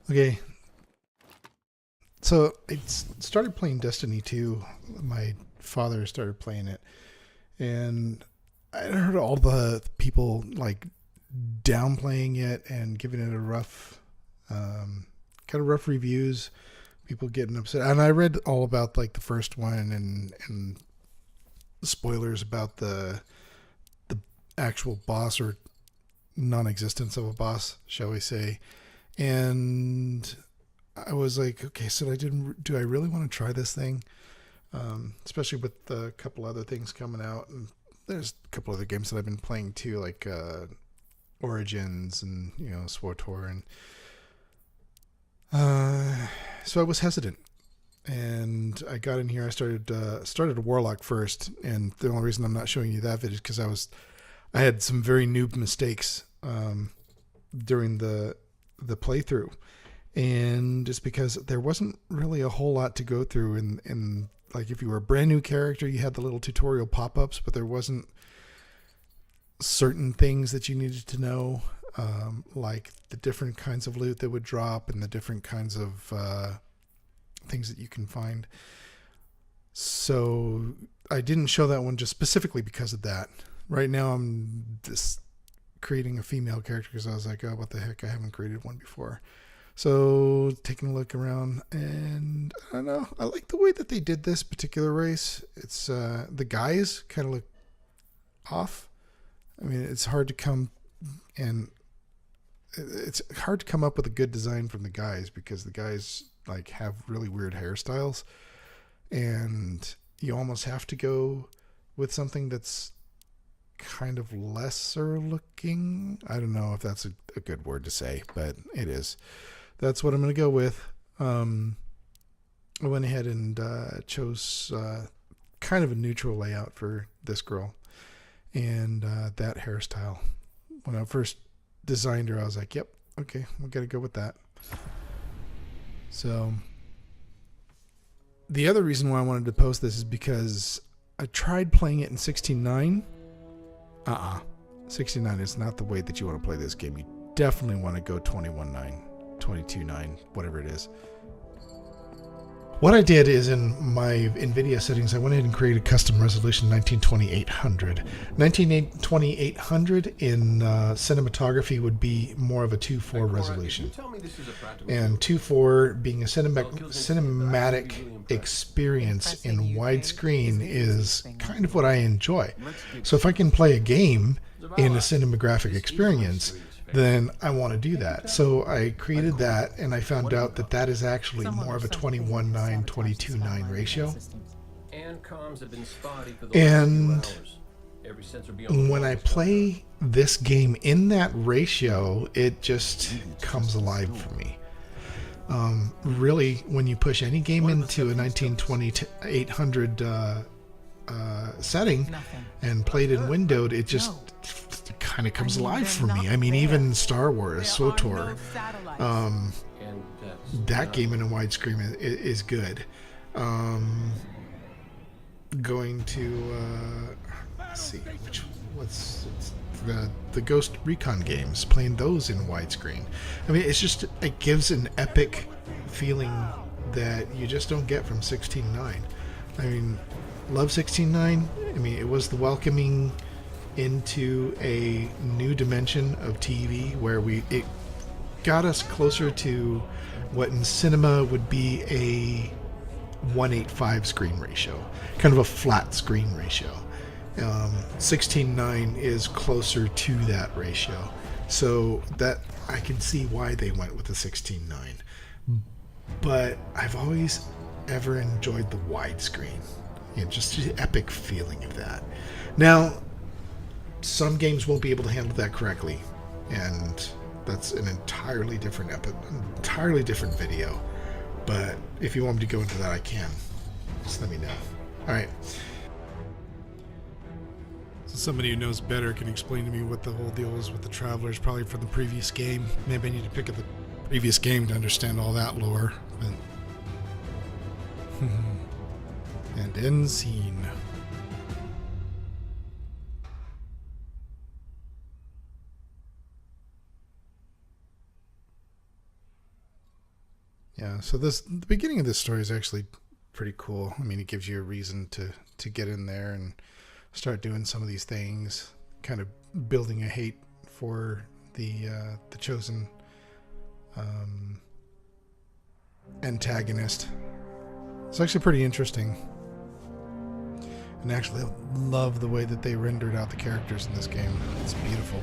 Okay, so I started playing Destiny 2. My father started playing it, and I heard all the people like downplaying it and giving it a rough, kind of rough reviews. People getting upset, and I read all about like the first one and spoilers about the actual boss or non-existence of a boss, shall we say? And I was like, okay, so do I really want to try this thing? Especially with a couple other things coming out, and there's a couple other games that I've been playing too, like Origins and SWTOR, and so I was hesitant. And I got in here. I started a Warlock first, and the only reason I'm not showing you that video is because I had some very noob mistakes during the playthrough, and it's because there wasn't really a whole lot to go through. And like if you were a brand new character, you had the little tutorial pop-ups, but there wasn't certain things that you needed to know, like the different kinds of loot that would drop and the different kinds of things that you can find. So I didn't show that one just specifically because of that. Right now I'm just creating a female character because I was like, oh, what the heck, I haven't created one before. So taking a look around, and I don't know, I like the way that they did this particular race. It's the guys kind of look off. I mean, it's hard to come up with a good design from the guys, because the guys like have really weird hairstyles, and you almost have to go with something that's kind of lesser looking. I don't know if that's a good word to say, but it is. That's what I'm going to go with. I went ahead and chose kind of a neutral layout for this girl, and that hairstyle. When I first designed her, I was like, yep, okay, we got to go with that. So the other reason why I wanted to post this is because I tried playing it in 16:9. 16:9 is not the way that you want to play this game. You definitely want to go 21:9, 22:9, whatever it is. What I did is, in my NVIDIA settings, I went ahead and created custom resolution 1920-800. 1920-800 in cinematography would be more of a 2:4 resolution. And 2:4 being a cinematic experience in widescreen is kind of what I enjoy. So if I can play a game in a cinematographic experience, then I want to do that. So I created that, and I found out that that is actually more of a 21:9, 22:9 ratio. And when I play this game in that ratio, it just comes alive for me. Really, when you push any game into a 1920-800 setting and play it in windowed, it just kind of comes alive for me. I mean, even Star Wars, SWTOR, that game in a widescreen is good. Going to let's see, what's the Ghost Recon games, playing those in widescreen. I mean, it gives an epic feeling that you just don't get from 16:9. I mean, love 16:9. I mean, it was the welcoming into a new dimension of TV where it got us closer to what in cinema would be a 1:8:5 screen ratio, kind of a flat screen ratio. 16:9 is closer to that ratio, so that I can see why they went with the 16:9. But I've always ever enjoyed the widescreen, just the epic feeling of that. Now, some games won't be able to handle that correctly, and that's an entirely different video. But if you want me to go into that, I can. Just let me know. All right. So somebody who knows better can explain to me what the whole deal is with the Travelers, probably from the previous game. Maybe I need to pick up the previous game to understand all that lore. But and end scene. Yeah, so the beginning of this story is actually pretty cool. I mean, it gives you a reason to get in there and start doing some of these things, kind of building a hate for the chosen antagonist. It's actually pretty interesting. And actually, I love the way that they rendered out the characters in this game. It's beautiful.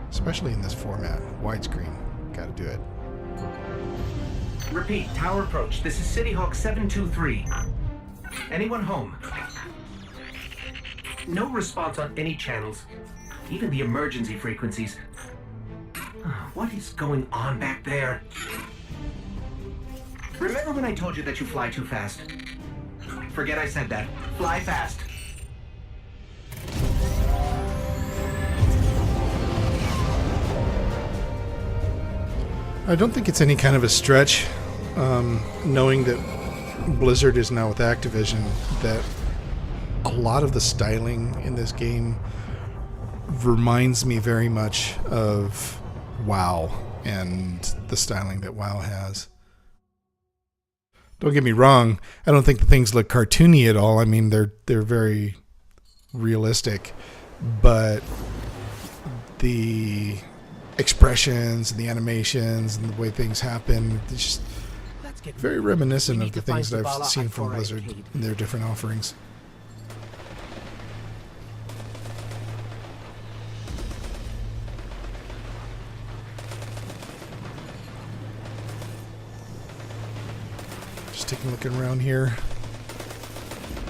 Especially in this format. Widescreen. Gotta do it. Repeat, tower approach. This is City Hawk 723. Anyone home? No response on any channels. Even the emergency frequencies. What is going on back there? Remember when I told you that you fly too fast? Forget I said that. Fly fast. I don't think it's any kind of a stretch, knowing that Blizzard is now with Activision, that a lot of the styling in this game reminds me very much of WoW and the styling that WoW has. Don't get me wrong, I don't think the things look cartoony at all. I mean, they're very realistic, but the expressions and the animations and the way things happen, it's just very reminiscent of the things that I've seen from Blizzard in their different offerings. Just taking a look around here.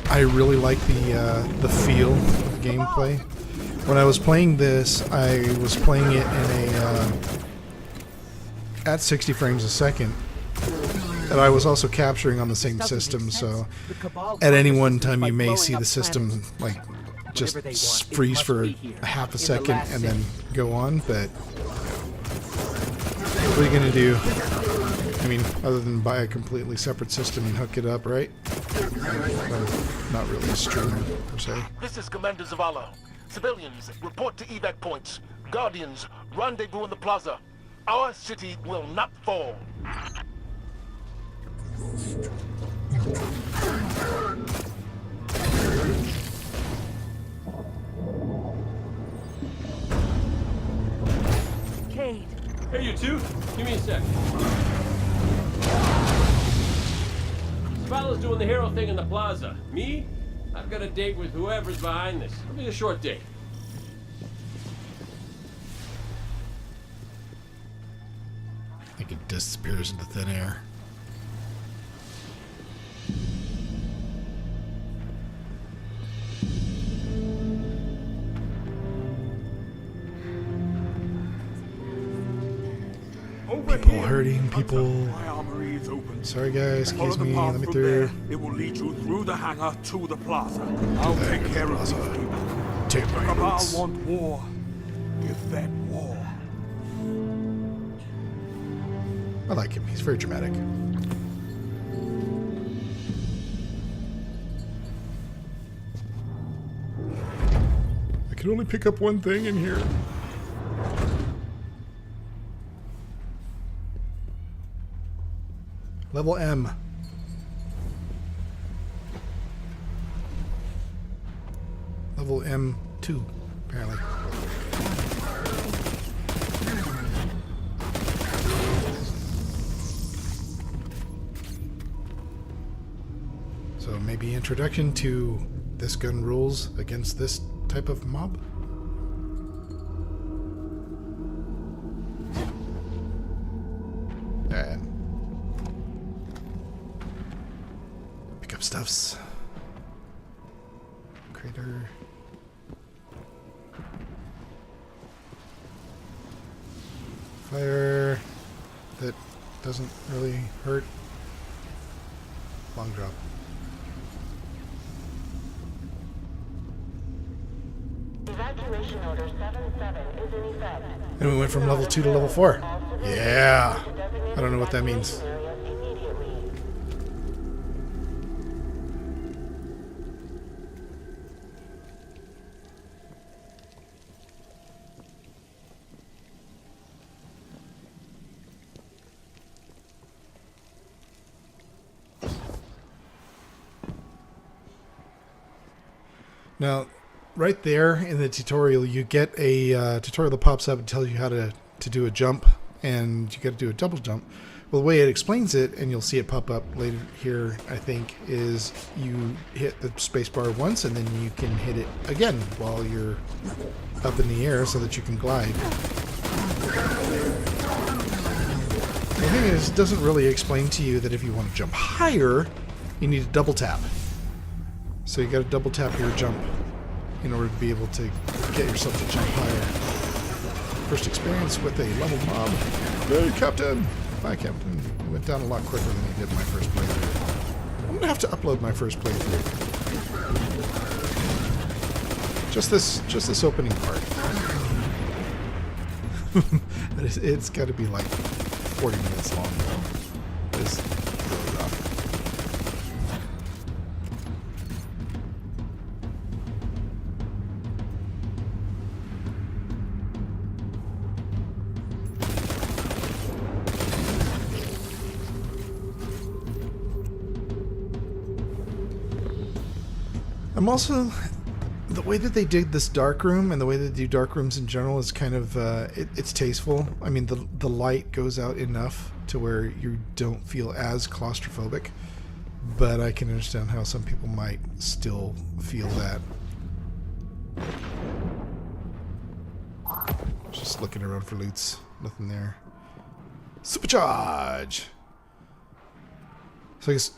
I really like the feel of the gameplay. When I was playing this, I was playing it in at 60 frames a second, and I was also capturing on the same system. So at any one time, you may see the system like just freeze for a half a second and then go on. But what are you gonna do? I mean, other than buy a completely separate system and hook it up, right? Not really a streamer per se. This is Commander Zavala. Civilians, report to evac points. Guardians, rendezvous in the plaza. Our city will not fall. Cade. Hey, you two. Give me a sec. Zavala's doing the hero thing in the plaza. Me? I've got a date with whoever's behind this. It'll be a short date. I think it disappears into thin air. People hurting, people. Sorry guys, excuse me, let me through. It will lead you through the hangar to the plaza. I'll take care of you. Take The my Cabal boots. want war. Give them war. I like him, he's very dramatic. I can only pick up one thing in here. Level M. Level M2, apparently. So maybe introduction to this gun rules against this type of mob? Alright. Pick up stuffs. Crater. Fire that doesn't really hurt. Long drop. Evacuation order 77 is in effect. And we went from level 2 to level 4. Yeah. I don't know what that means. Now, right there in the tutorial, you get a tutorial that pops up and tells you how to do a jump, and you got to do a double jump. Well, the way it explains it, and you'll see it pop up later here, I think, is you hit the spacebar once, and then you can hit it again while you're up in the air so that you can glide. The thing is, it doesn't really explain to you that if you want to jump higher, you need to double tap. So you got to double tap your jump in order to be able to get yourself to jump higher. First experience with a level mob. Hey, Captain! Bye, Captain. It went down a lot quicker than it did my first playthrough. I'm going to have to upload my first playthrough. Just this opening part. It's got to be like 40 minutes long, though. It's really rough. I'm also, the way that they did this dark room and the way they do dark rooms in general is kind of, it's tasteful. I mean, the light goes out enough to where you don't feel as claustrophobic, but I can understand how some people might still feel that. Just looking around for loots, nothing there. Supercharge! So I guess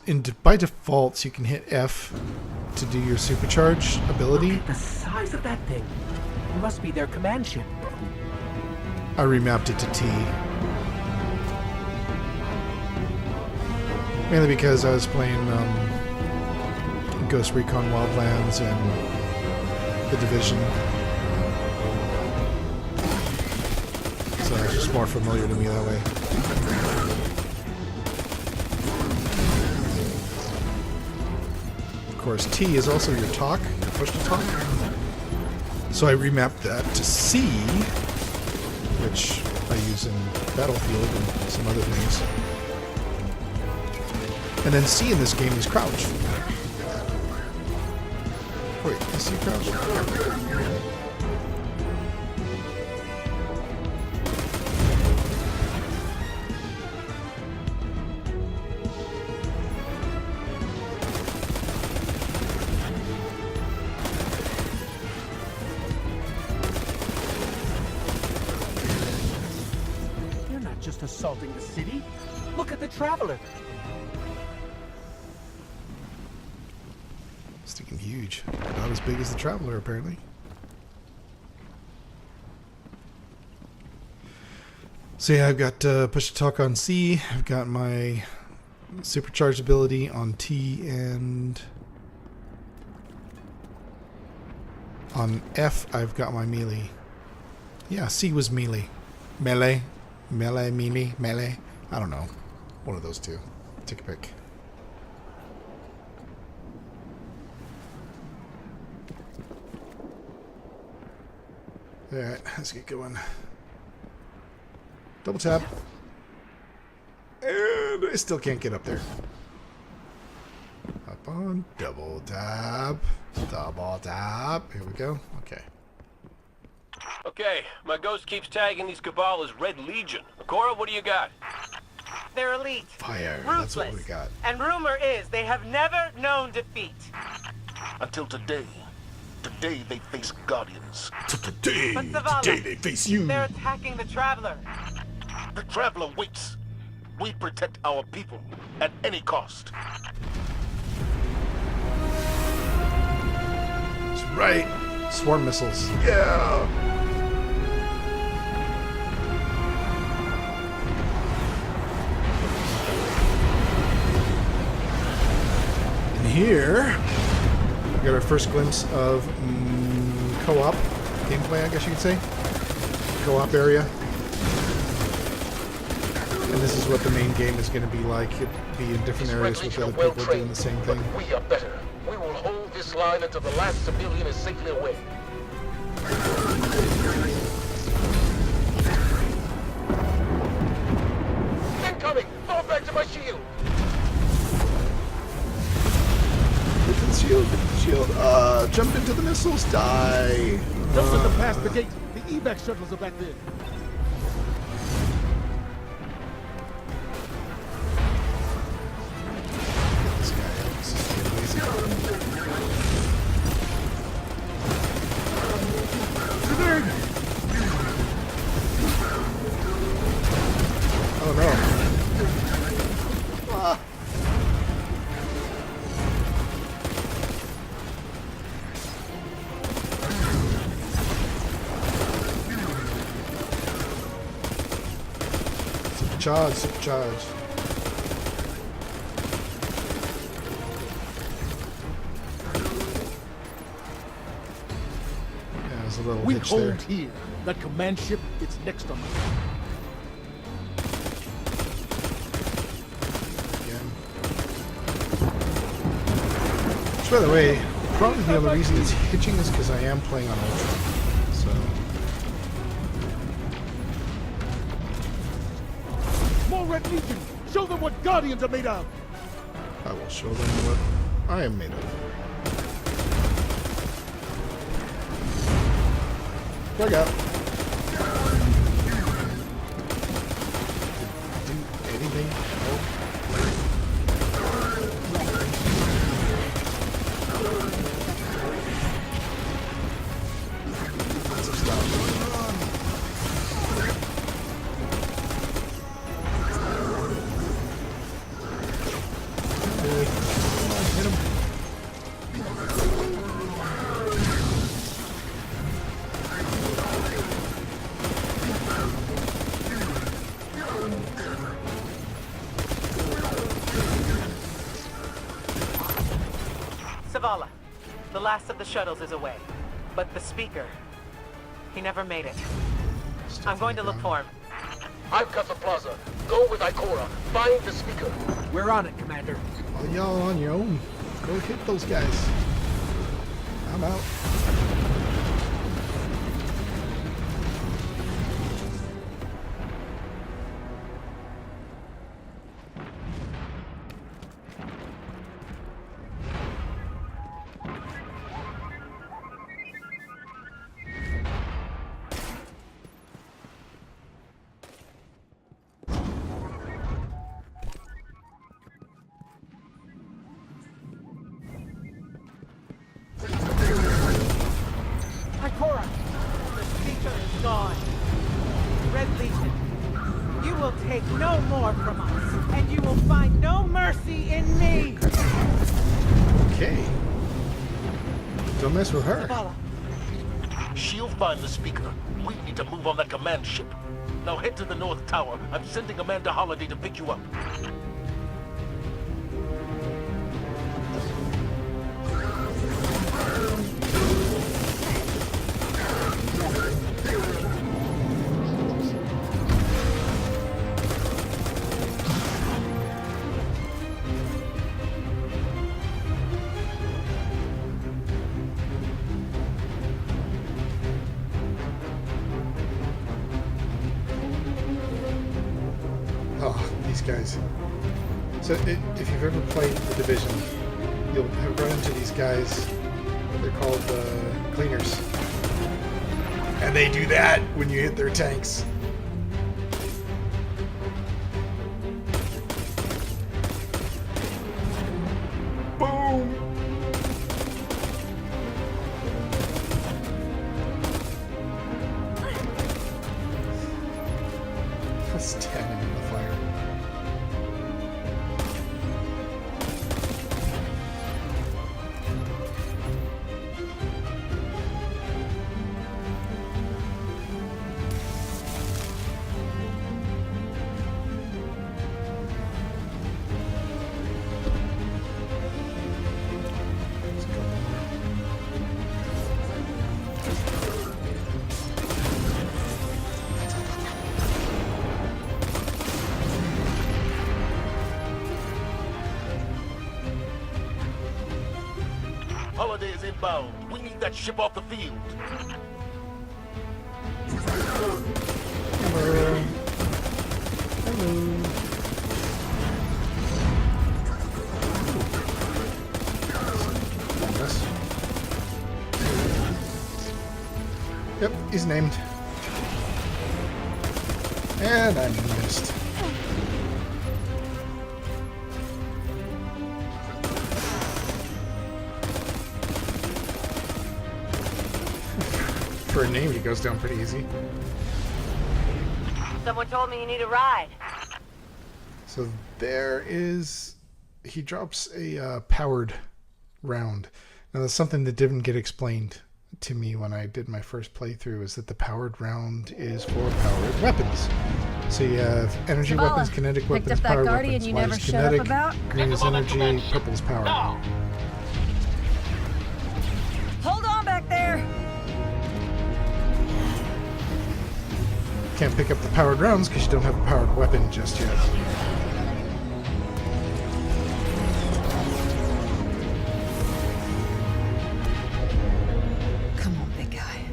by default you can hit F to do your supercharge ability. Look at the size of that thing. It must be their command ship. I remapped it to T. Mainly because I was playing Ghost Recon Wildlands and The Division. So it's just more familiar to me that way. Of course, T is also your talk, your push to talk. So I remapped that to C, which I use in Battlefield and some other things. And then C in this game is crouch. Wait, is C crouch? Just assaulting the city. Look at the Traveler. Sticking huge. Not as big as the Traveler, apparently. So yeah, I've got push to talk on C. I've got my supercharged ability on T, and on F I've got my melee. Yeah, C was melee. Melee. Melee. I don't know. One of those two. Take a pick. Alright, let's get going. Double tap. And I still can't get up there. Up on double tap. Double tap. Here we go. Okay. Okay, my ghost keeps tagging these Cabal as Red Legion. Cora, what do you got? They're elite, Fire. ruthless, That's what we got. and rumor is they have never known defeat. Until today. Today they face Guardians. Today But Zavala, they face you. they're attacking the Traveler. The Traveler waits. We protect our people at any cost. That's right. Swarm missiles. Yeah. And here, we got our first glimpse of co-op gameplay, I guess you could say. Co-op area. And this is what the main game is going to be like. It'd be in different areas with other people doing the same thing. We are better. We will hold this line until the last civilian is safely away. Incoming! Fall back to my shield! Get to the shield, get to the shield. Jump into the missiles, die! Don't let them pass the gate. The evac shuttles are back there. Get this guy out. This is getting lazy. Oh no. Ah. Supercharge, supercharge. Yeah, there's a little We hitch hold there. here. That command ship, it's next on the Again. Which, by the way, probably the other reason it's hitching is because I am playing on Ultra. So, More Red Legion! Show them what Guardians are made of! I will show them what I am made of. Bug out. Do anything? Nope. Lots of stuff. Really? Come on, hit him. Zavala, the last of the shuttles is away. But the speaker, he never made it. I'm going to look for him. I've got the plaza. Go with Ikora. Find the speaker. We're on it, Commander. Oh, y'all on your own. Go hit those guys. I'm out. Ikora! The speaker is gone. Red Legion, you will take no more from us, and you will find no mercy in me! Okay. Don't mess with her. Zavala, She'll find the speaker. We need to move on that command ship. Now head to the North Tower. I'm sending Amanda Holiday to pick you up. Oh, these guys. So if you've ever played The Division, you'll have run into these guys. They're called cleaners. And they do that when you hit their tanks. Boom! Standing in the fire. Let's go more. Holiday is inbound. We need that ship off the field. Hello. Hello. Yes. named? And I missed. For a name, he goes down pretty easy. Someone told me you need a ride. So there is... He drops a powered round. Now that's something that didn't get explained to me when I did my first playthrough, is that the powered round is for powered weapons. So you have energy Zavala, weapons, kinetic weapons, picked up that powered guardian weapons. you White never is shut up kinetic, about? green is energy, purple is power. Hold on back there! Can't pick up the powered rounds because you don't have a powered weapon just yet. Come on, big guy.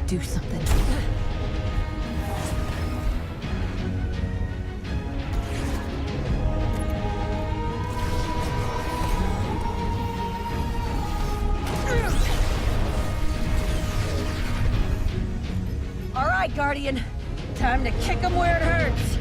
Do something. All right, Guardian. Time to kick him where it hurts.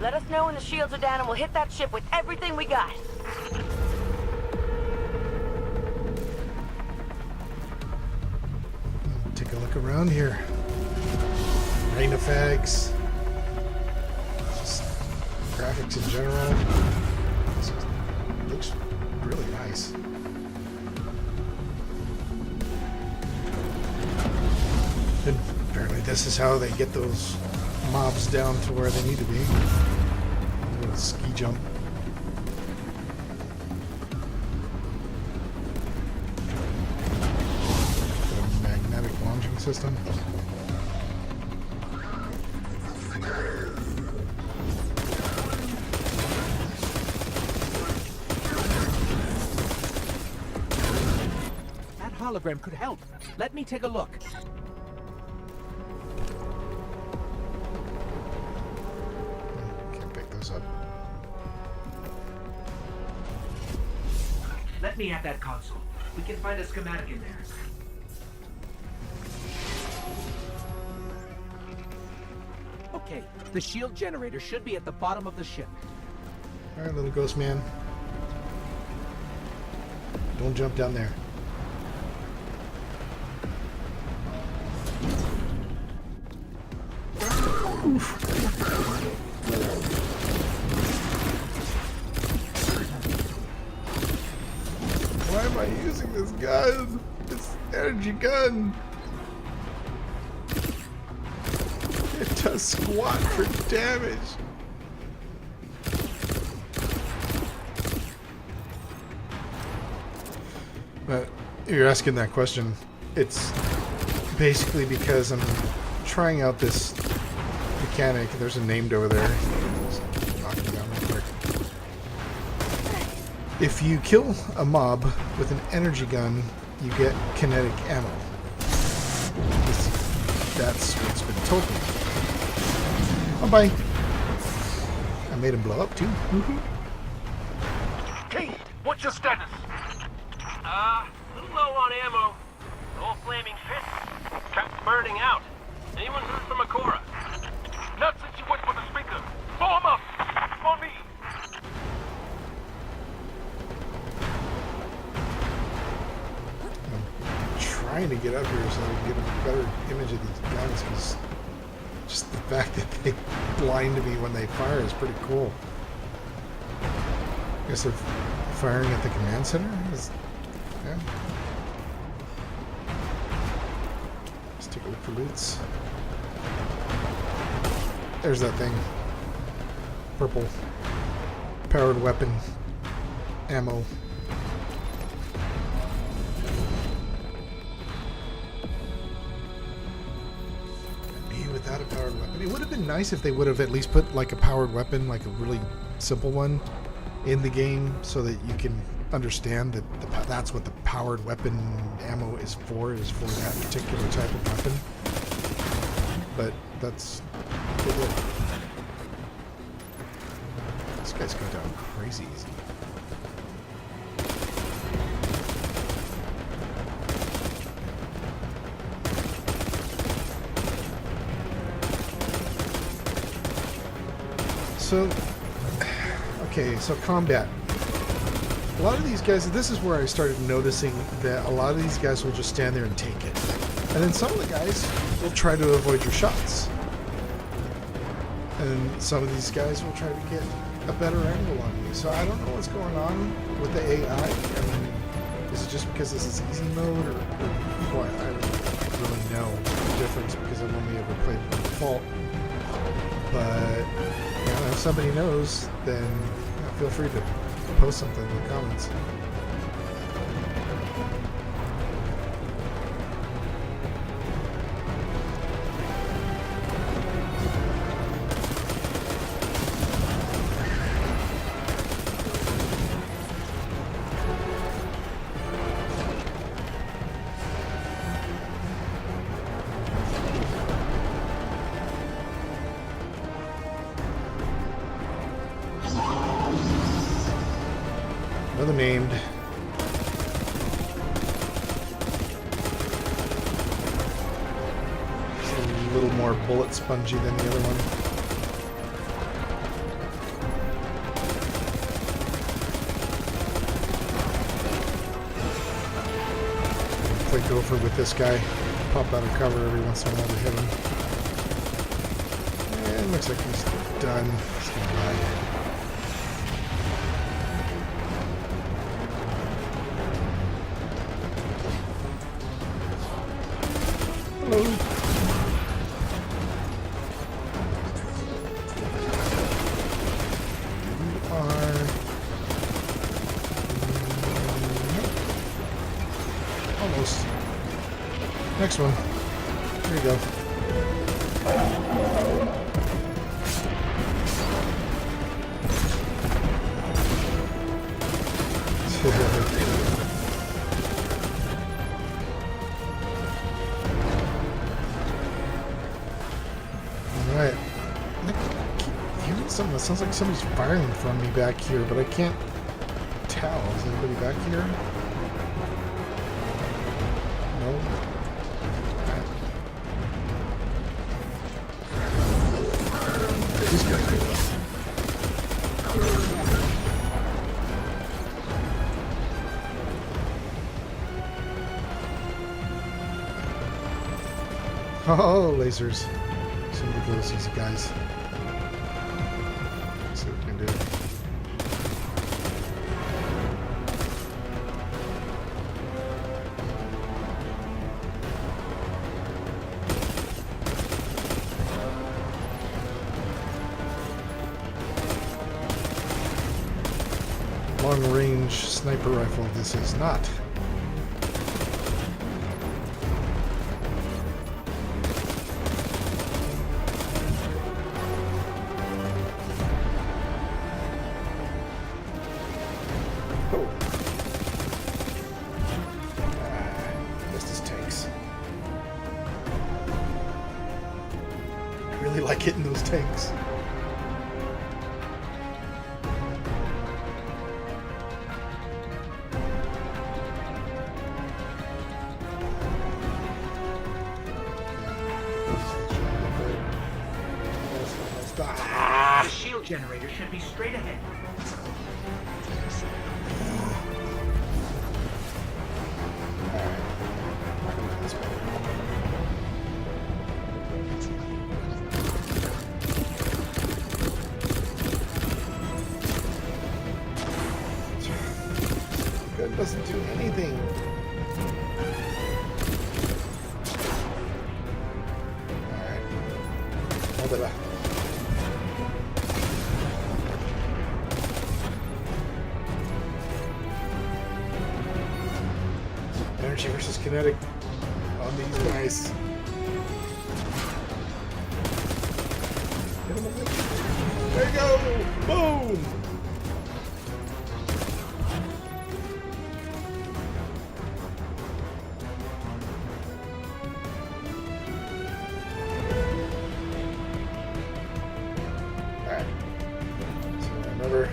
Let us know when the shields are down and we'll hit that ship with everything we got. Take a look around here. Rain effects. Just graphics in general. This looks really nice. And apparently this is how they get those mobs down to where they need to be. A little ski jump. The magnetic launching system. That hologram could help. Let me take a look. Can't pick those up. Let me at that console. We can find a schematic in there. Okay, the shield generator should be at the bottom of the ship. Alright, little ghost man. Don't jump down there. Why am I using this gun? It's energy gun. It does squat for damage. But you're asking that question. It's basically because I'm trying out this mechanic. There's a named over there. Just knock him down real quick. If you kill a mob with an energy gun, you get kinetic ammo. That's what's been told me. Oh, bye. I made him blow up too. Cade, what's your status? A little low on ammo. Old flaming fist. Trap's burning out. Anyone heard from Akora? Not since you went for the speaker. Form up! On me! I'm trying to get up here so I can get a better image of these guns, because just the fact that they blind me when they fire is pretty cool. I guess they're firing at the command center? Yeah. Let's take a look for loots. There's that thing. Purple. Powered weapon. Ammo. Me without a powered weapon. It would have been nice if they would have at least put like a powered weapon, like a really simple one, in the game so that you can understand that that's what the powered weapon ammo is for that particular type of weapon. But that's it. This guy's going down crazy easy. So, okay, so combat. A lot of these guys, this is where I started noticing that a lot of these guys will just stand there and take it. And then some of the guys will try to avoid your shots. And some of these guys will try to get a better angle on you. So I don't know what's going on with the AI. I mean, is it just because this is easy mode or what? I don't really know the difference because I've only ever played by default. But if somebody knows, then feel free to post something in the comments. Another named. It's a little more bullet spongy than the other one. Play gopher with this guy. Pop out of cover every once in a while to hit him. And looks like he's done. He's gonna die. Hello. You are almost. Next one. There you go. Alright. I keep hearing something that sounds like somebody's firing from me back here, but I can't tell. Is anybody back here? No? Alright. He's good. Oh, lasers. Somebody goes, these guys. Let's see what we can do. Long-range sniper rifle, this is not. Really like hitting those tanks. The shield generator should be straight ahead. It doesn't do anything. Alright. Hold it up. Energy versus kinetic on these guys. Hit him with it. There you go! Boom! whatever.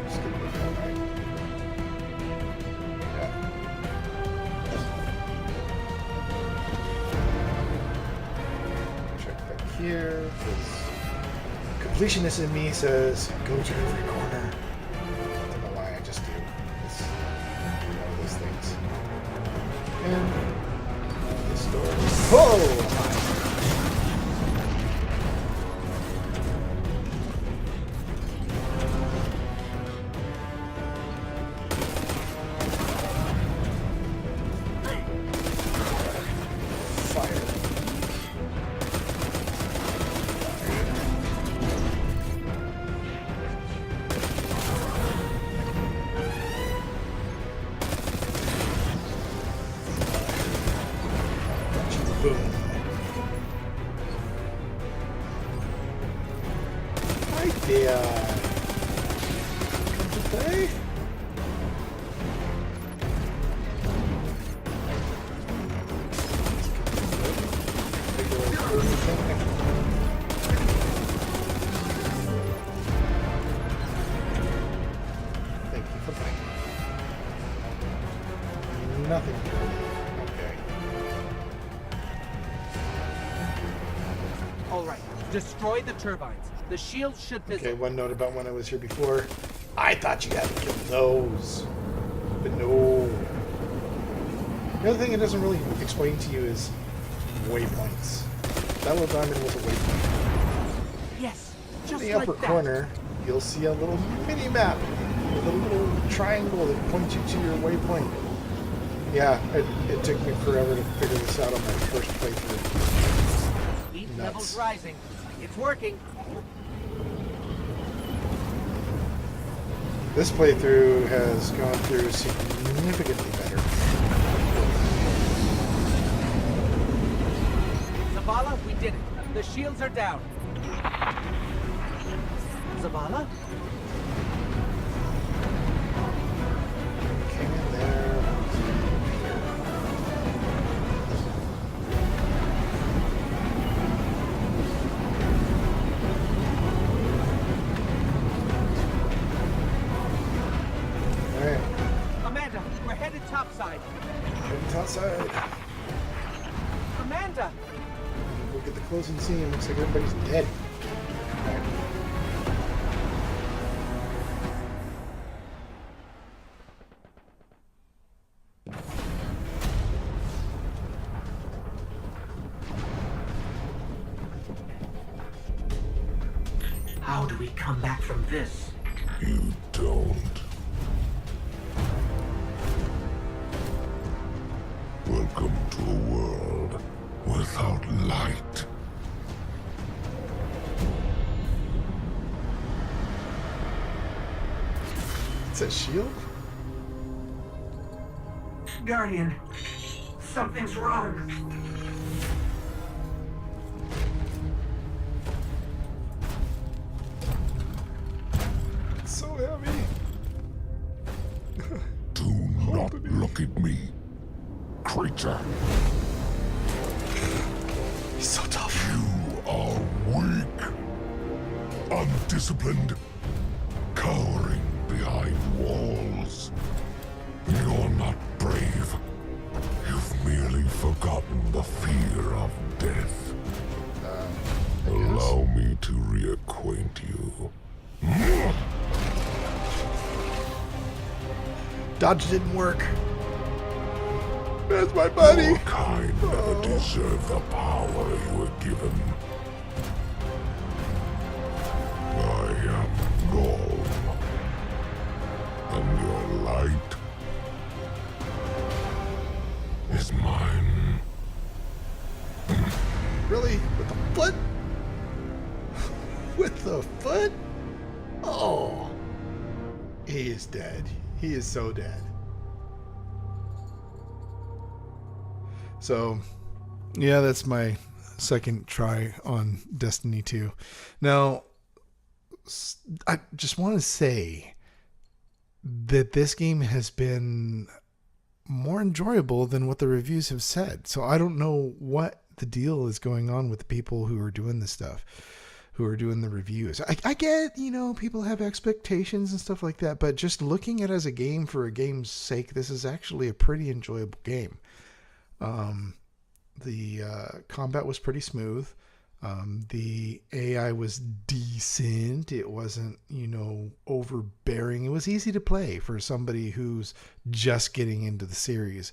Just get it done, right? Yeah. Check back here, because completionist in me says, go to every corner. I don't know why, I just do. It's one of those things. And this door. Whoa! Nothing. Okay. All right, destroy the turbines. The shields should fizzle. Okay, one note about when I was here before. I thought you had to kill those. But no. The other thing it doesn't really explain to you is waypoints. That little diamond was a waypoint. Yes, In just the like upper that. corner, you'll see a little mini map with a little triangle that points you to your waypoint. Yeah, it took me forever to figure this out on my first playthrough. Heat Nuts. levels rising. It's working. This playthrough has gone through significantly better. Zavala, we did it. The shields are down. Zavala? Came in there. Alright, Amanda, we're headed topside. heading outside. Amanda! Look at the closing scene. Looks like everybody's dead. Alright. How do we come back from this? You don't. Welcome to a world without light. It's a shield? Guardian, something's wrong. It's so heavy. Do not look at me, creature. He's so tough. You are weak, undisciplined, cowering behind walls. You're not brave. You've merely forgotten the fear of death. Allow me to reacquaint you. Dodge didn't work. That's my buddy. Your kind never deserve the power you were given. I am Golem, and your light is mine. Really? With the foot? With the foot? Oh. He is dead. He is so dead. So, yeah, that's my second try on Destiny 2. Now, I just want to say that this game has been more enjoyable than what the reviews have said. So I don't know what the deal is going on with the people who are doing this stuff, who are doing the reviews. I get, people have expectations and stuff like that, but just looking at it as a game for a game's sake, this is actually a pretty enjoyable game. The combat was pretty smooth. The AI was decent. It wasn't, overbearing. It was easy to play for somebody who's just getting into the series.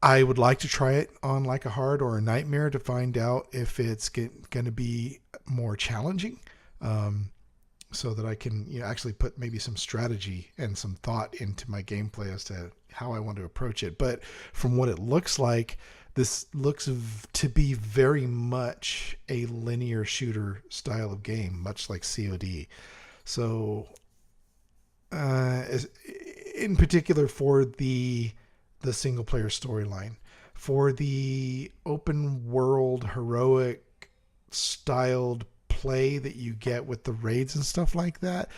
I would like to try it on like a hard or a nightmare to find out if it's going to be more challenging, so that I can actually put maybe some strategy and some thought into my gameplay as to how I want to approach it. But from what it looks like, this looks to be very much a linear shooter style of game, much like COD. So, in particular for the single player storyline, for the open world heroic styled play that you get with the raids and stuff like that,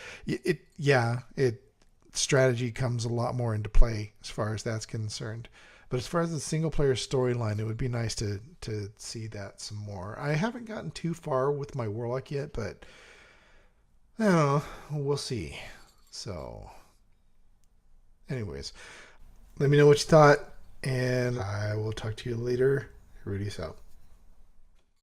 strategy comes a lot more into play as far as that's concerned. But as far as the single player storyline, it would be nice to see that some more. I haven't gotten too far with my Warlock yet, but I don't know, we'll see. So anyways, let me know what you thought, and I will talk to you later. Rudy's out.